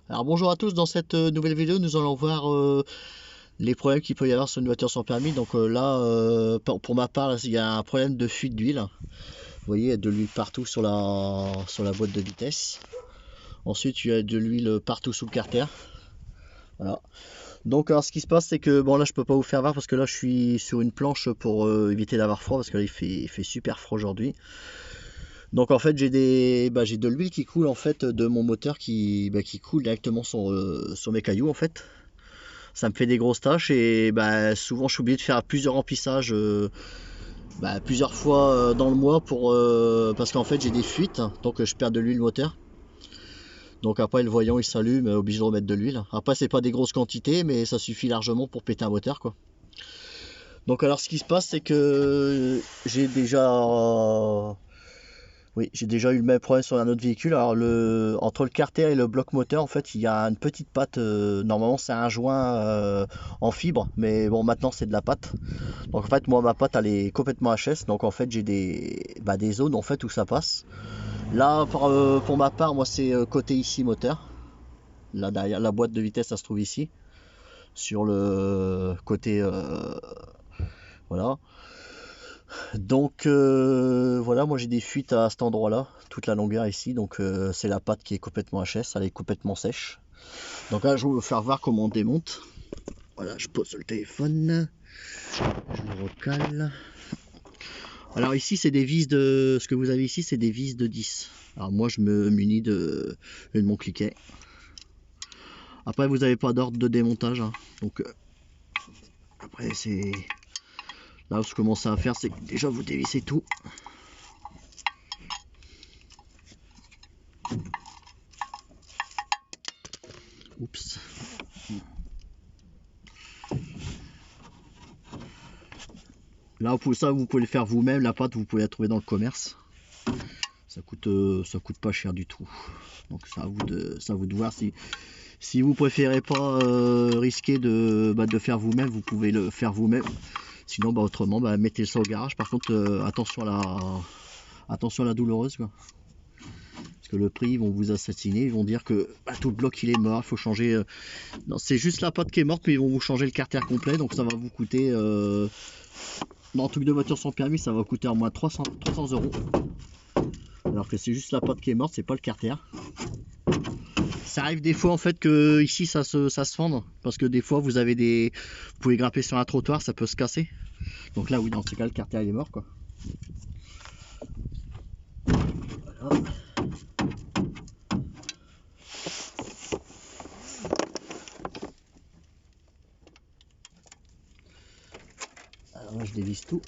Alors bonjour à tous, dans cette nouvelle vidéo nous allons voir les problèmes qu'il peut y avoir sur une voiture sans permis. Donc là, pour ma part, il y a un problème de fuite d'huile. Vous voyez, il y a de l'huile partout sur la boîte de vitesse. Ensuite, il y a de l'huile partout sous le carter. Voilà. Donc alors ce qui se passe, c'est que bon là je peux pas vous faire voir parce que là je suis sur une planche pour éviter d'avoir froid parce que là il fait super froid aujourd'hui. Donc en fait j'ai j'ai de l'huile qui coule en fait de mon moteur qui coule directement sur mes cailloux en fait. Ça me fait des grosses taches et souvent je suis obligé de faire plusieurs remplissages plusieurs fois dans le mois parce qu'en fait j'ai des fuites, donc je perds de l'huile moteur. Donc après le voyant il s'allume, obligé de remettre de l'huile. Après c'est pas des grosses quantités mais ça suffit largement pour péter un moteur quoi. Donc alors ce qui se passe c'est que j'ai déjà eu le même problème sur un autre véhicule. Alors entre le carter et le bloc moteur, en fait, il y a une petite patte. Normalement, c'est un joint en fibre, mais bon, maintenant c'est de la pâte. Donc en fait, moi, ma pâte, elle est complètement HS. Donc en fait, j'ai des zones en fait où ça passe. Là, pour ma part, moi, c'est côté ici moteur. Là derrière, la boîte de vitesse, ça se trouve ici, sur le côté, voilà. Donc voilà, moi j'ai des fuites à cet endroit-là, toute la longueur ici, donc c'est la pâte qui est complètement HS, elle est complètement sèche. Donc là je vais vous faire voir comment on démonte. Voilà, je pose le téléphone, je le recale. Alors ici c'est des vis ce que vous avez ici c'est des vis de 10. Alors moi je me munis de mon cliquet. Après vous n'avez pas d'ordre de démontage, hein. Donc après c'est... Là ce que vous commencez à faire c'est que déjà vous dévissez tout. Oups. Là, vous pouvez le faire vous-même. La pâte, vous pouvez la trouver dans le commerce. Ça coûte pas cher du tout. Donc, c'est à vous de voir si vous préférez pas risquer de faire vous-même, vous pouvez le faire vous-même. Sinon, autrement, mettez ça au garage. Par contre, attention à la douloureuse, quoi. Parce que le prix, ils vont vous assassiner. Ils vont dire que tout le bloc il est mort. Il faut changer. Non, c'est juste la pâte qui est morte, mais ils vont vous changer le carter complet. Donc, ça va vous coûter. Dans un truc de voiture sans permis, ça va coûter au moins 300 euros. Alors que c'est juste la pâte qui est morte, c'est pas le carter. Ça arrive des fois en fait que ici ça se fende. Parce que des fois vous pouvez grimper sur un trottoir, ça peut se casser. Donc là oui, dans ce cas le carter il est mort quoi. Voilà. Alors là je dévisse tout.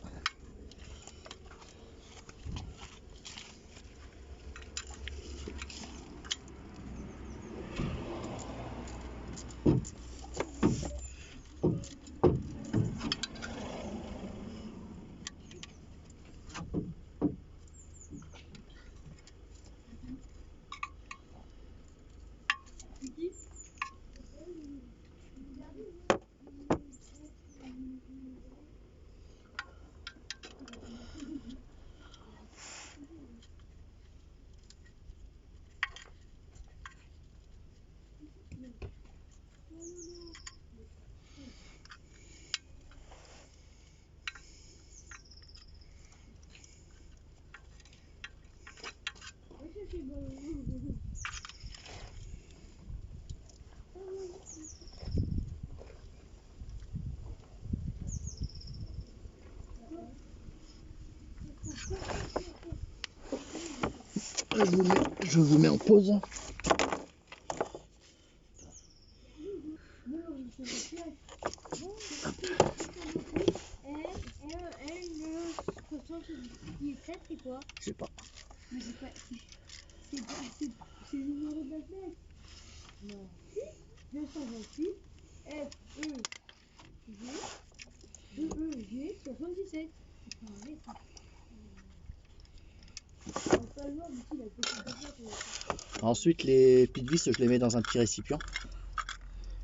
Je vous mets en pause. C'est quoi? Je sais pas. Mais c'est pas. C'est le numéro de la fenêtre. Non. 228 FEG 77. Ensuite les petites vis je les mets dans un petit récipient.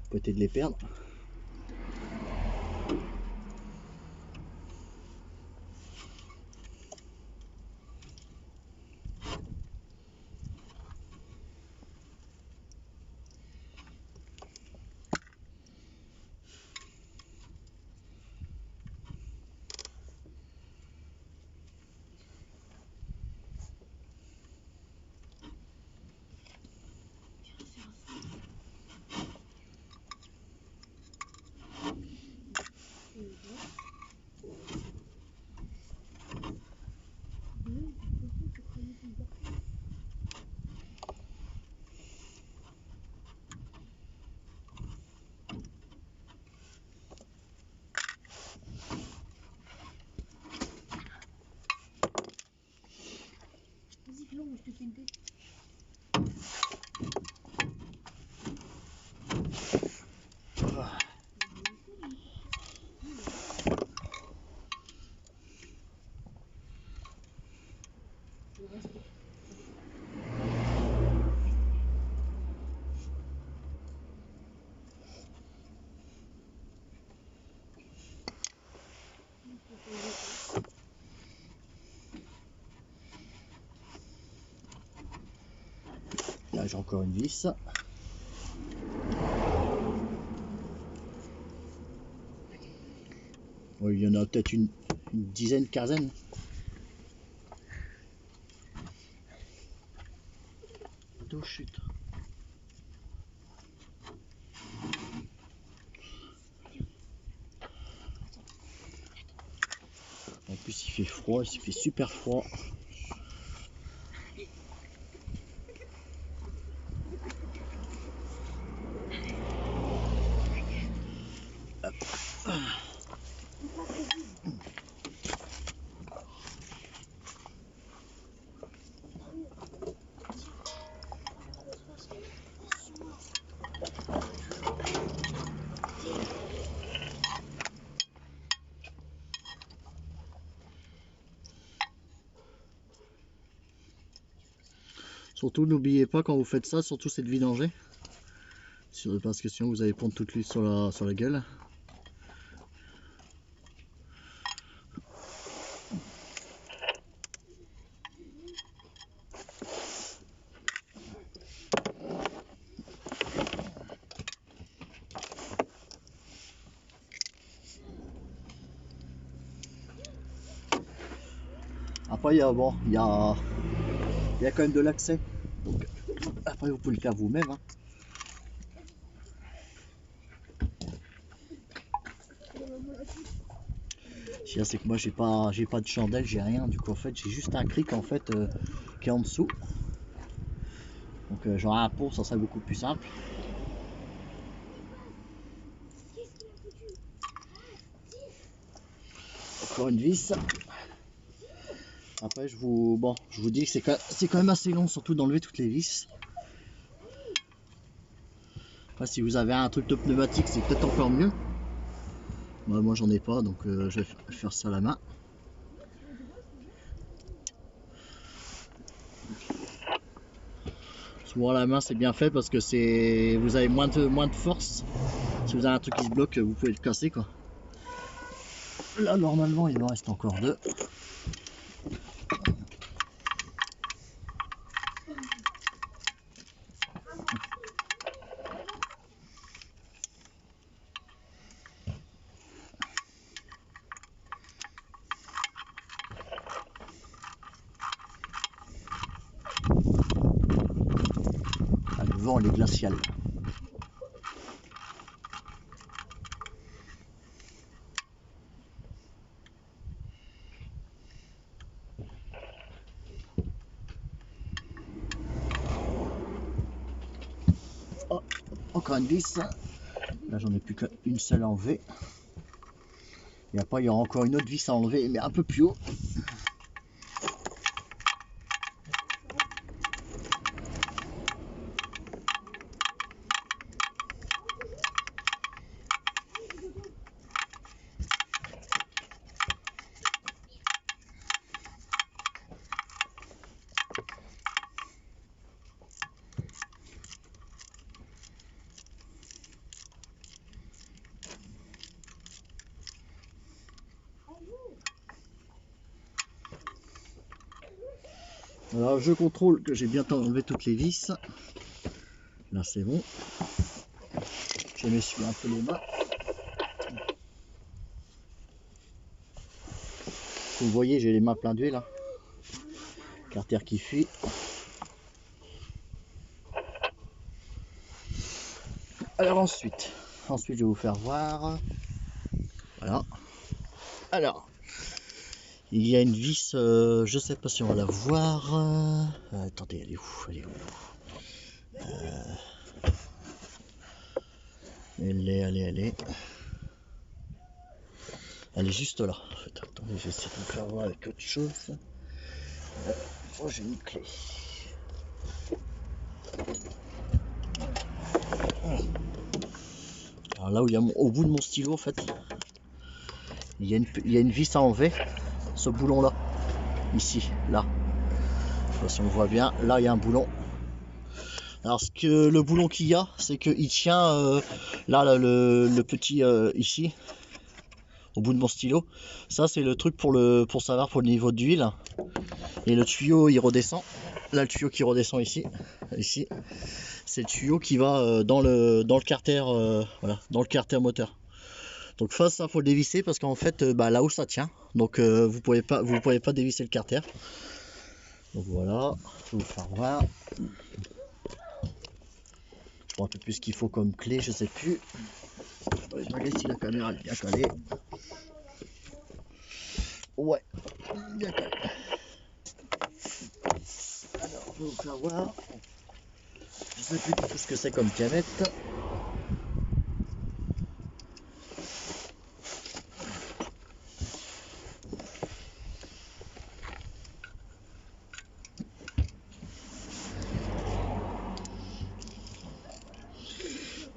Pour éviter de les perdre. quinté. Là j'ai encore une vis. Oui, il y en a peut-être une dizaine, quinzaine. Oh chute. En plus il fait froid, il fait super froid. Surtout n'oubliez pas quand vous faites ça, surtout c'est de vidanger. Parce que sinon vous allez prendre toute l'huile sur la gueule. Après il y a quand même de l'accès. Donc après vous pouvez le faire vous-même. Hein. C'est que moi j'ai pas de chandelle, j'ai rien, du coup en fait j'ai juste un cric en fait qui est en dessous. Donc j'aurai un pot, ça serait beaucoup plus simple. Encore une vis. Après je vous dis que c'est quand même assez long, surtout d'enlever toutes les vis. Après si vous avez un truc de pneumatique c'est peut-être encore mieux. Moi j'en ai pas donc je vais faire ça à la main. Souvent à la main c'est bien fait parce que vous avez moins de force. Si vous avez un truc qui se bloque vous pouvez le casser quoi. Là normalement il en reste encore deux. Ah, le vent il est glacial. Oh, encore une vis. Là j'en ai plus qu'une seule à enlever. Et après il y aura encore une autre vis à enlever mais un peu plus haut. Alors je contrôle que j'ai bien enlevé toutes les vis. Là c'est bon. Je m'essuie un peu les mains. Vous voyez j'ai les mains pleines d'huile. Hein. Carter qui fuit. Alors ensuite je vais vous faire voir. Voilà. Alors il y a une vis, je sais pas si on va la voir. Attendez, elle est où? Elle est. Elle est juste là. En fait, attendez, je vais essayer de vous faire voir avec autre chose. Oh, j'ai une clé. Alors là où il y a au bout de mon stylo en fait, il y a une vis à enlever, ce boulon là, ici, là. Je sais pas si on le voit bien, là il y a un boulon. Alors ce que le boulon qu'il y a, c'est qu'il tient là, le petit ici, au bout de mon stylo. Ça c'est le truc pour savoir pour le niveau d'huile. Et le tuyau il redescend. Là le tuyau qui redescend ici, c'est le tuyau qui va dans le carter, voilà, dans le carter moteur. Donc face ça faut le dévisser parce qu'en fait là où ça tient, donc vous pouvez pas dévisser le carter. Donc voilà, je vais vous faire voir. Je vois un peu plus ce qu'il faut comme clé, je sais plus. Je regarde si la caméra est bien calée. Ouais, bien calée. Alors, je vais vous faire voir. Je sais plus tout ce que c'est comme canette.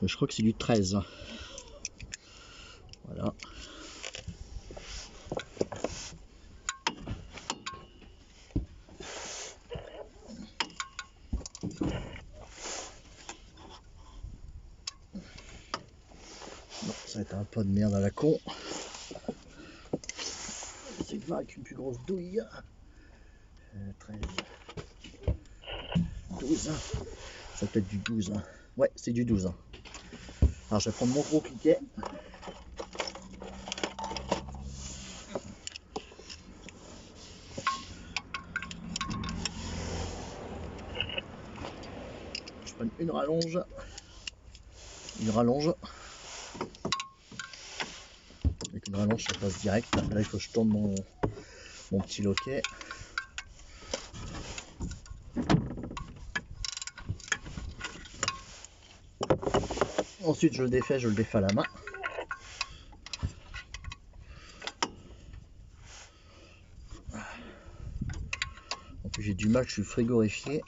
Je crois que c'est du 13. Voilà. Non, ça va être un pot de merde à la con. C'est que avec une plus grosse douille. 13. 12. Ça peut être du 12. Ouais, c'est du 12. Alors je vais prendre mon gros cliquet. Je prends une rallonge. Avec une rallonge, ça passe direct. Là, il faut que je tourne mon petit loquet. Ensuite, je le défais à la main. En plus, j'ai du mal, je suis frigorifié.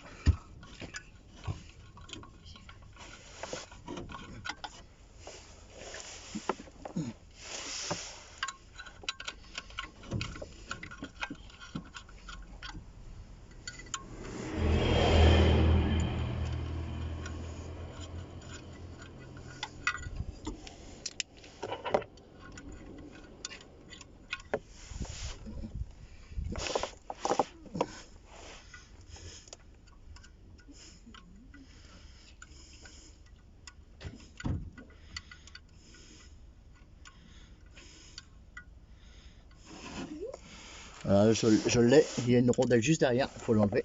Je l'ai, il y a une rondelle juste derrière, il faut l'enlever.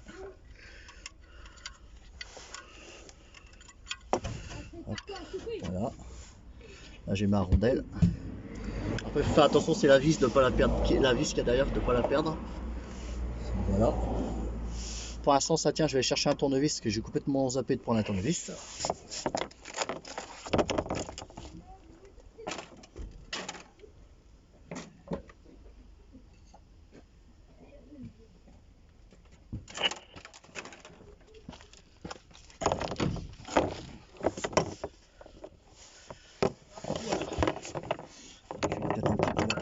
Voilà. Là j'ai ma rondelle. Après il faut faire attention, c'est la vis de ne pas la perdre. La vis qu'il y a derrière, de ne pas la perdre. Voilà. Pour l'instant ça tient, je vais chercher un tournevis parce que j'ai complètement zappé de prendre un tournevis.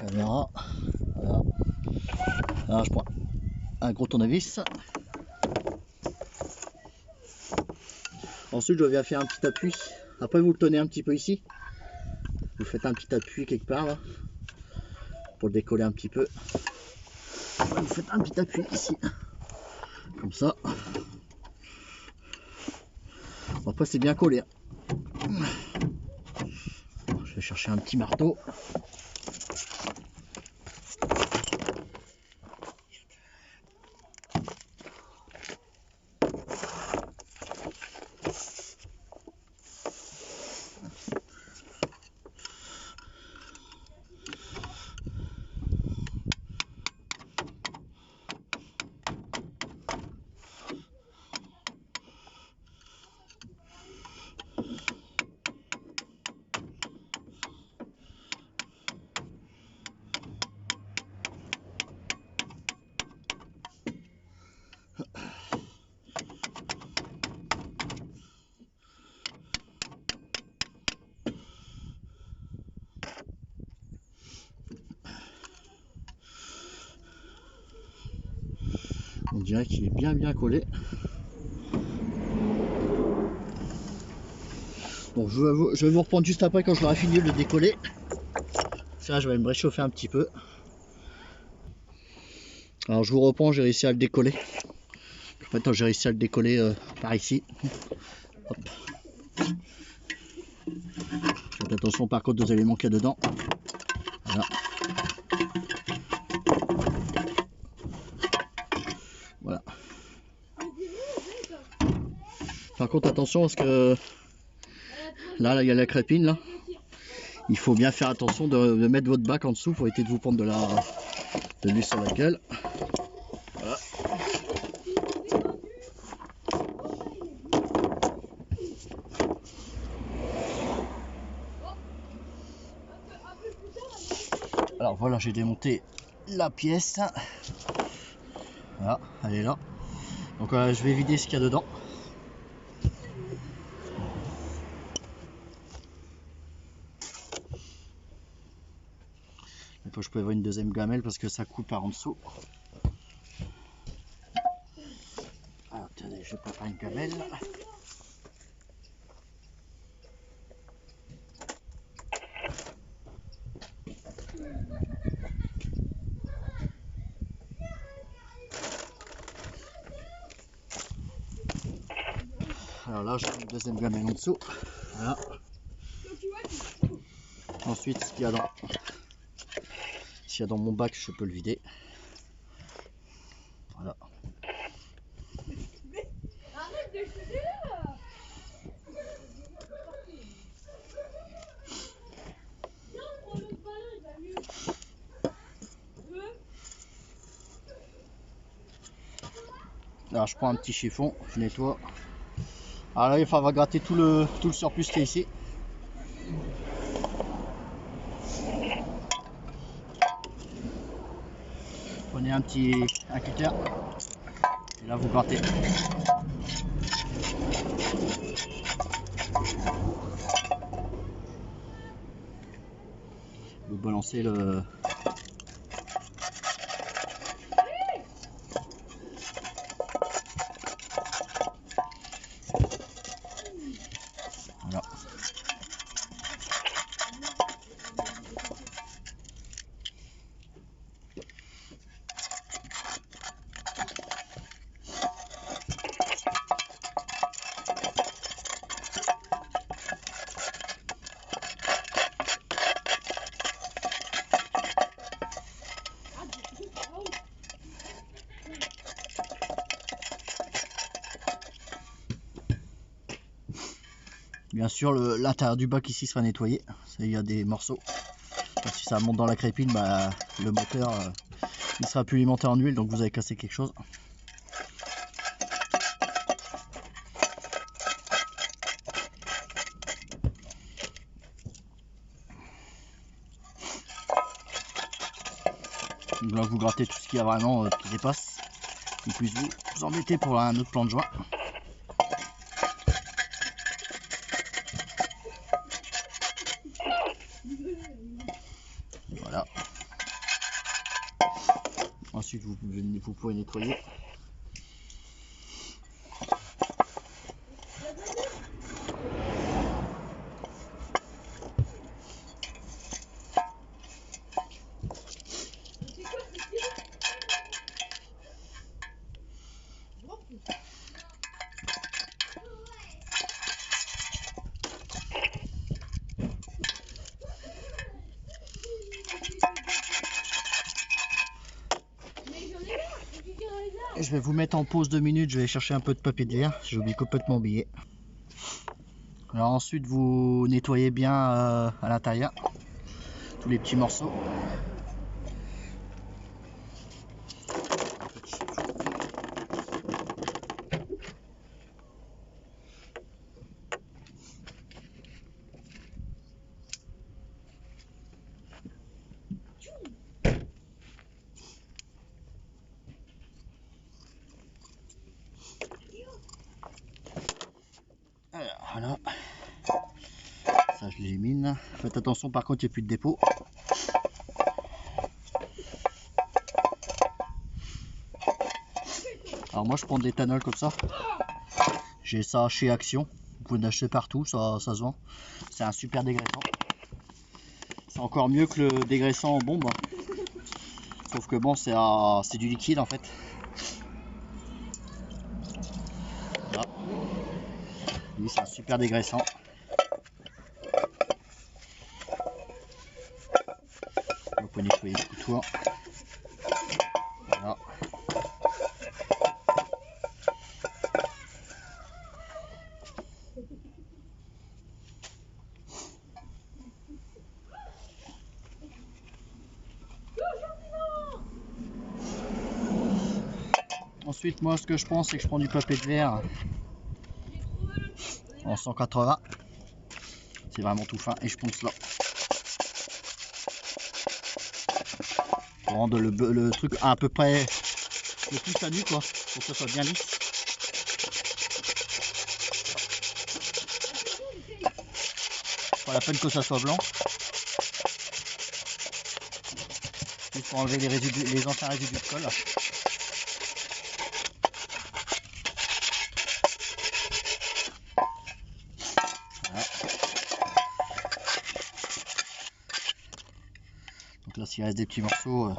Caméra. Voilà. Alors je prends un gros tournevis. Ensuite je viens faire un petit appui. Après vous le tenez un petit peu ici. Vous faites un petit appui quelque part là. Pour le décoller un petit peu. Vous faites un petit appui ici. Comme ça. Après c'est bien collé. Je vais chercher un petit marteau. dirait qu'il est bien collé. Bon, je vais vous reprendre juste après quand je l'aurai fini de le décoller. Ça, je vais me réchauffer un petit peu. Alors je vous reprends, j'ai réussi à le décoller. En fait, j'ai réussi à le décoller par ici. Hop. Faites attention par contre aux éléments qu'il y a dedans. Voilà. Voilà. Par contre attention parce que là il y a la crépine là. Il faut bien faire attention de mettre votre bac en dessous pour éviter de vous prendre de l'huile sur la gueule. Voilà. Alors voilà, j'ai démonté la pièce. Voilà, elle est là. Donc je vais vider ce qu'il y a dedans. Après, je peux avoir une deuxième gamelle parce que ça coupe par en dessous. Alors, attendez, je prépare une gamelle. Alors là, j'ai une deuxième gamelle en dessous. Voilà. Ensuite, ce qu'il y a dans mon bac, je peux le vider. Voilà. Arrête de shooter là. Viens, prends l'autre ballon, il va mieux. Alors je prends un petit chiffon, je nettoie. Alors là, il va falloir gratter tout le surplus qui est ici. Prenez un cutter et là vous grattez. Vous balancez le... Voilà. Bien sûr, l'intérieur du bac ici sera nettoyé. Il y a des morceaux. Si ça monte dans la crépine, bah, le moteur il sera plus alimenté en huile, donc vous avez cassé quelque chose. Donc là, vous grattez tout ce qu'il y a vraiment qui dépasse. Et puis vous embêtez pour un autre plan de joint. Voilà. Ensuite, vous pouvez nettoyer. Je vais vous mettre en pause 2 minutes, je vais chercher un peu de papier de verre, j'ai oublié complètement oublié. Alors ensuite vous nettoyez bien à l'intérieur, tous les petits morceaux. Alors, voilà, ça je l'élimine. Faites attention par contre, il n'y a plus de dépôt. moi je prends de l'éthanol comme ça. J'ai ça chez Action. Vous pouvez en acheter partout, ça se vend. C'est un super dégraissant. C'est encore mieux que le dégraissant en bombe. Sauf que bon, c'est du liquide en fait. Voilà. Lui, c'est un super dégraissant. On peut nettoyer tout tour. Voilà. Ensuite, moi, ce que je prends, c'est que je prends du papier de verre en 180. C'est vraiment tout fin et je ponce là. Pour rendre le truc à peu près le plus à nu, quoi, pour que ça soit bien lisse. Pas la peine que ça soit blanc. Juste pour enlever les anciens résidus de colle. Voilà. Donc là, s'il reste des petits morceaux, un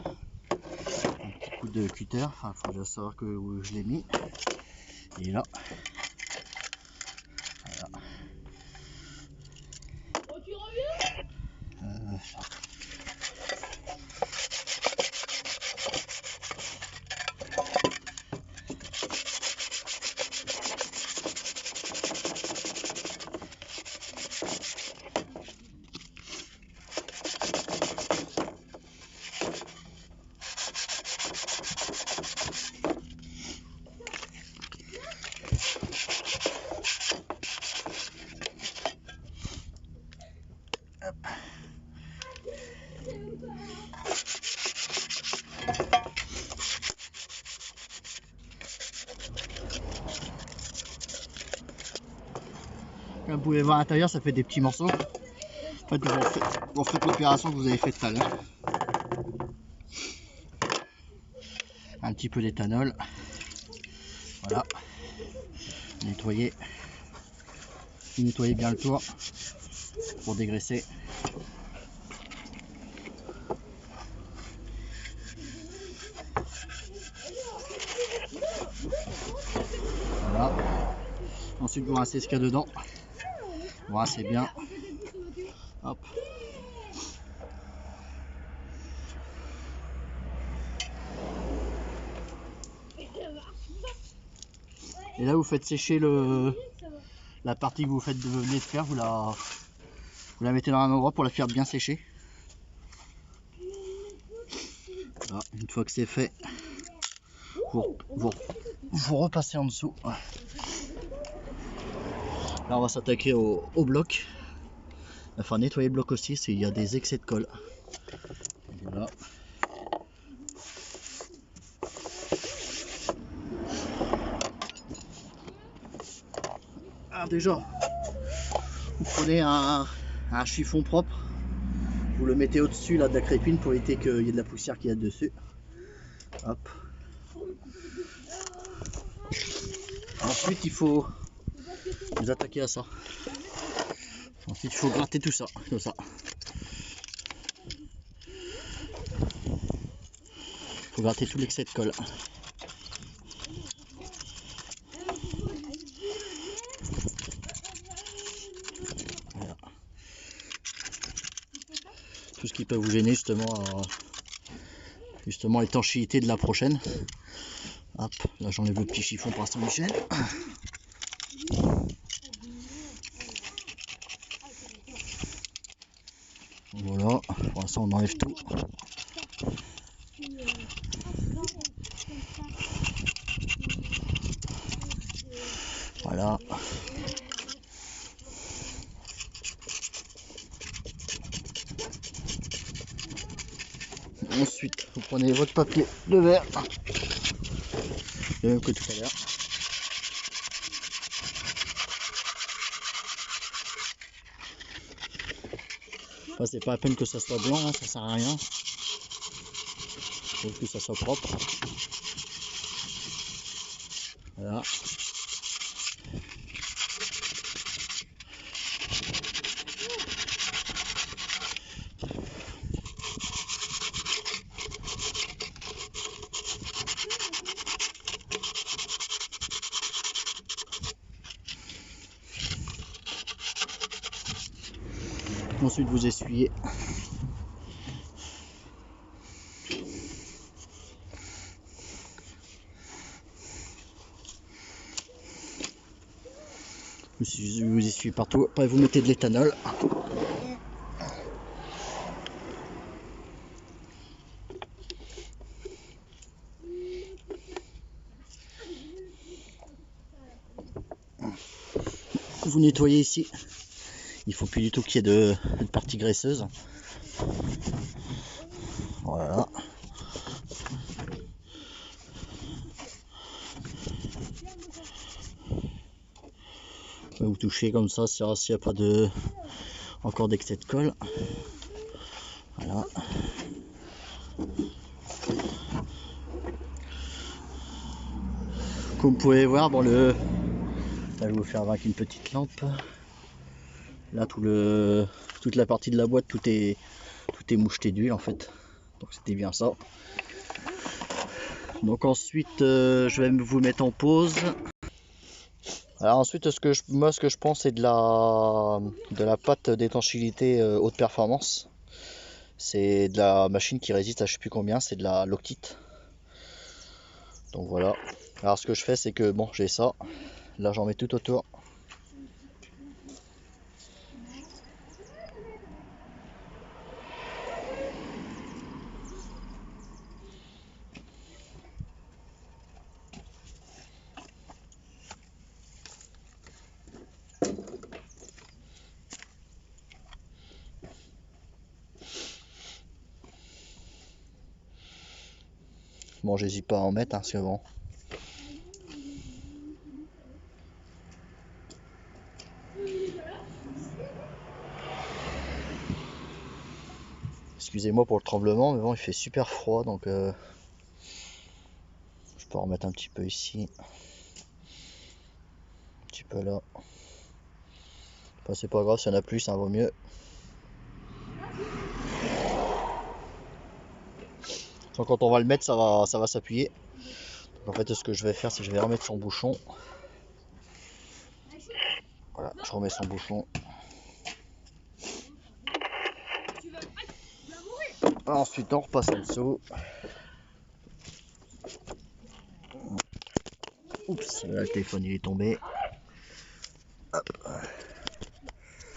petit coup de cutter. Enfin, il faut déjà savoir que où je l'ai mis. Et là. Voilà. Comme vous pouvez voir à l'intérieur, ça fait des petits morceaux. En fait, vous faites l'opération que vous avez faite tout à l'heure. Un petit peu d'éthanol. Voilà. Nettoyez bien le tour pour dégraisser. Voilà. Ensuite, vous rincez ce qu'il y a dedans. Vous rincez bien. Hop. Et là, vous faites sécher la partie que vous venez de faire. Vous la mettez dans un endroit pour la faire bien sécher. Voilà. Une fois que c'est fait, vous repassez en dessous. Là, on va s'attaquer au bloc. Enfin, nettoyer le bloc aussi, il y a des excès de colle. Voilà. Alors déjà, vous prenez un chiffon propre, vous le mettez au-dessus là de la crépine pour éviter qu'il y ait de la poussière qui y a dessus. Hop. Ensuite, il faut vous attaquer à ça. Ensuite, il faut gratter tout ça, comme ça. Il faut gratter tout l'excès de colle. Voilà. Tout ce qui peut vous gêner justement l'étanchéité de la prochaine. Hop, là j'enlève le petit chiffon pour Saint-Michel. Voilà, pour l'instant on enlève tout. Voilà. Ensuite, vous prenez votre papier de verre, le même que tout à l'heure. Enfin, c'est pas la peine que ça soit blanc, hein, ça sert à rien. Il faut que ça soit propre. Voilà. Ensuite vous essuyez. Vous essuyez partout, après vous mettez de l'éthanol. Vous nettoyez ici. Il faut plus du tout qu'il y ait de partie graisseuse. Voilà. Vous touchez comme ça, s'il n'y a pas encore d'excès de colle. Voilà. Comme vous pouvez voir, bon là, je vais vous faire avec une petite lampe. Là toute la partie de la boîte, tout est moucheté d'huile en fait. Donc c'était bien ça. Donc ensuite je vais vous mettre en pause. Alors ensuite ce que je pense c'est de la pâte d'étanchéité haute performance. C'est de la machine qui résiste à je sais plus combien, c'est de la Loctite. Donc voilà. Alors ce que je fais c'est que bon j'ai ça. Là j'en mets tout autour. Bon j'hésite pas à en mettre hein, parce que bon. Excusez-moi pour le tremblement, mais bon il fait super froid donc je peux en remettre un petit peu ici. Un petit peu là. Enfin, c'est pas grave, s'il y en a plus, ça vaut mieux. Donc, quand on va le mettre, ça va s'appuyer. En fait, ce que je vais faire, c'est que je vais remettre son bouchon. Voilà, je remets son bouchon. Ensuite, on repasse en dessous. Oups, là, le téléphone il est tombé.